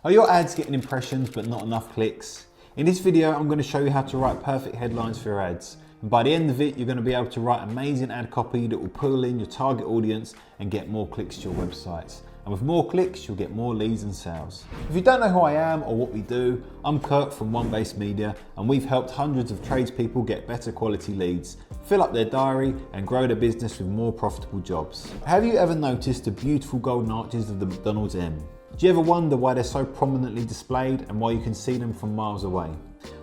Are your ads getting impressions but not enough clicks? In this video, I'm going to show you how to write perfect headlines for your ads. And by the end of it, you're going to be able to write amazing ad copy that will pull in your target audience and get more clicks to your websites. And with more clicks, you'll get more leads and sales. If you don't know who I am or what we do, I'm Kurt from One Base Media, and we've helped hundreds of tradespeople get better quality leads, fill up their diary and grow their business with more profitable jobs. Have you ever noticed the beautiful golden arches of the McDonald's M? Do you ever wonder why they're so prominently displayed and why you can see them from miles away?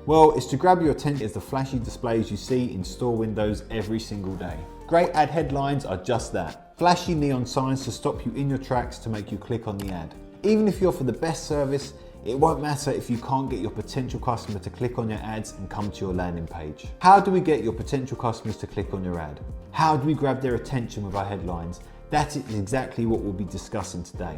Well, it's to grab your attention as the flashy displays you see in store windows every single day. Great ad headlines are just that. Flashy neon signs to stop you in your tracks to make you click on the ad. Even if you offer the best service, it won't matter if you can't get your potential customer to click on your ads and come to your landing page. How do we get your potential customers to click on your ad? How do we grab their attention with our headlines? That is exactly what we'll be discussing today.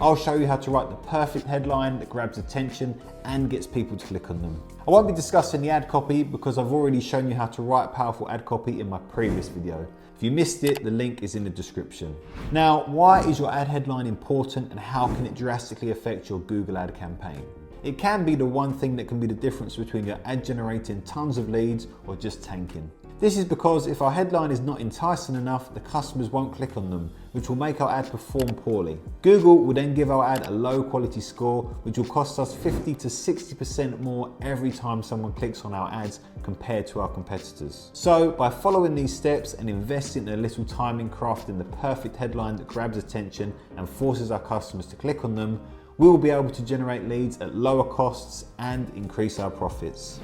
I'll show you how to write the perfect headline that grabs attention and gets people to click on them. I won't be discussing the ad copy because I've already shown you how to write powerful ad copy in my previous video. If you missed it, the link is in the description. Now, why is your ad headline important and how can it drastically affect your Google ad campaign? It can be the one thing that can be the difference between your ad generating tons of leads or just tanking. This is because if our headline is not enticing enough, the customers won't click on them, which will make our ad perform poorly. Google will then give our ad a low quality score, which will cost us 50 to 60% more every time someone clicks on our ads compared to our competitors. So by following these steps and investing a little time in crafting the perfect headline that grabs attention and forces our customers to click on them, we will be able to generate leads at lower costs and increase our profits.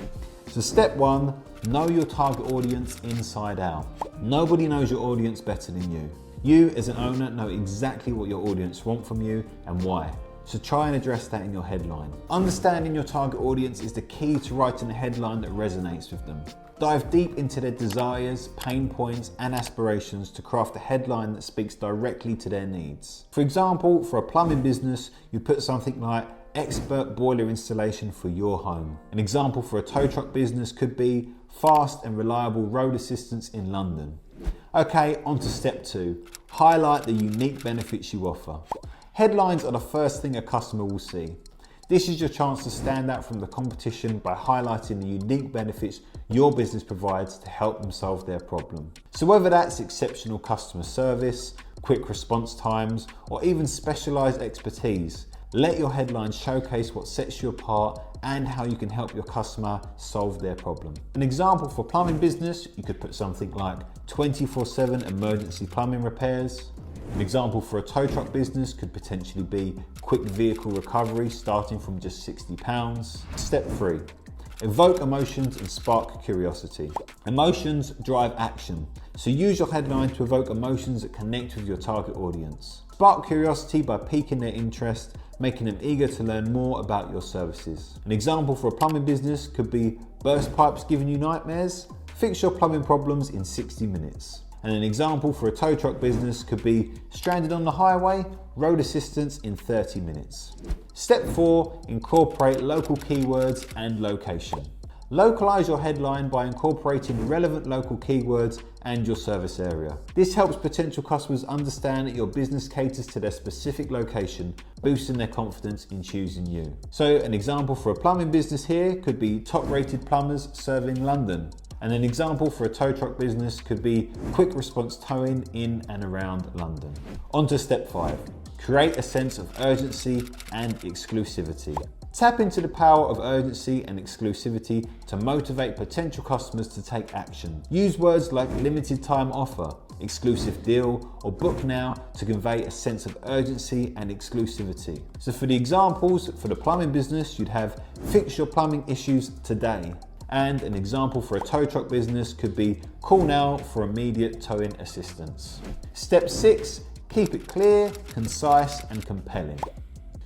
So step one, know your target audience inside out. Nobody knows your audience better than you. You as an owner know exactly what your audience want from you and why. So try and address that in your headline. Understanding your target audience is the key to writing a headline that resonates with them. Dive deep into their desires, pain points, and aspirations to craft a headline that speaks directly to their needs. For example, for a plumbing business, you put something like expert boiler installation for your home. An example for a tow truck business could be fast and reliable road assistance in London. Okay, on to step two. Highlight the unique benefits you offer. Headlines are the first thing a customer will see. This is your chance to stand out from the competition by highlighting the unique benefits your business provides to help them solve their problem. So whether that's exceptional customer service, quick response times, or even specialized expertise, let your headline showcase what sets you apart and how you can help your customer solve their problem. An example for plumbing business, you could put something like 24/7 emergency plumbing repairs. An example for a tow truck business could potentially be quick vehicle recovery starting from just £60. Step 3. Evoke emotions and spark curiosity. Emotions drive action, so use your headline to evoke emotions that connect with your target audience. Spark curiosity by piquing their interest, making them eager to learn more about your services. An example for a plumbing business could be burst pipes giving you nightmares? Fix your plumbing problems in 60 minutes. And an example for a tow truck business could be stranded on the highway, road assistance in 30 minutes. Step 4, incorporate local keywords and location. Localize your headline by incorporating relevant local keywords and your service area. This helps potential customers understand that your business caters to their specific location, boosting their confidence in choosing you. So an example for a plumbing business here could be top-rated plumbers serving London. And an example for a tow truck business could be quick response towing in and around London. On to step 5. Create a sense of urgency and exclusivity. Tap into the power of urgency and exclusivity to motivate potential customers to take action. Use words like limited time offer, exclusive deal, or book now to convey a sense of urgency and exclusivity. So for the examples, for the plumbing business, you'd have fix your plumbing issues today. And an example for a tow truck business could be call now for immediate towing assistance. Step 6, keep it clear, concise, and compelling.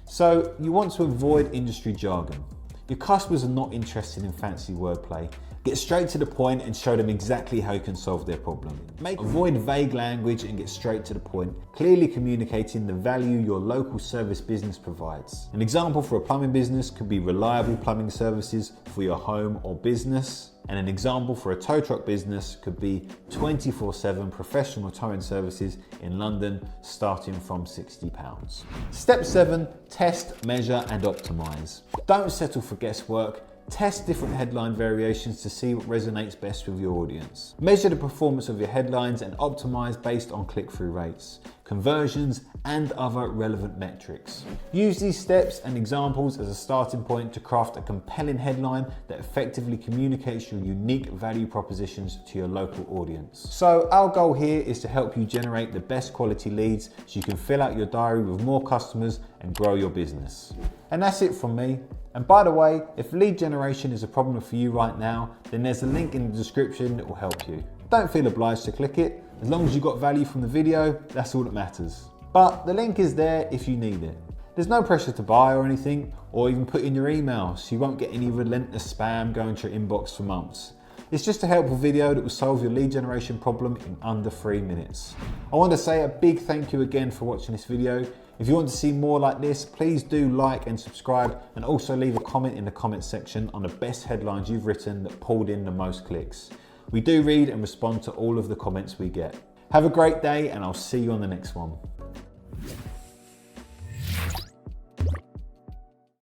So you want to avoid industry jargon. Your customers are not interested in fancy wordplay. Get straight to the point and show them exactly how you can solve their problem. Avoid vague language and get straight to the point, clearly communicating the value your local service business provides. An example for a plumbing business could be reliable plumbing services for your home or business. And an example for a tow truck business could be 24/7 professional towing services in London starting from £60. Step 7, test, measure and optimise. Don't settle for guesswork. Test different headline variations to see what resonates best with your audience. Measure the performance of your headlines and optimize based on click-through rates, conversions, and other relevant metrics. Use these steps and examples as a starting point to craft a compelling headline that effectively communicates your unique value propositions to your local audience. So our goal here is to help you generate the best quality leads so you can fill out your diary with more customers and grow your business. And that's it from me. And by the way, if lead generation is a problem for you right now, then there's a link in the description that will help you. Don't feel obliged to click it. As long as you got value from the video, that's all that matters. But the link is there if you need it. There's no pressure to buy or anything, or even put in your email, so you won't get any relentless spam going to your inbox for months. It's just a helpful video that will solve your lead generation problem in under 3 minutes. I want to say a big thank you again for watching this video. If you want to see more like this, please do like and subscribe, and also leave a comment in the comments section on the best headlines you've written that pulled in the most clicks. We do read and respond to all of the comments we get. Have a great day, and I'll see you on the next one.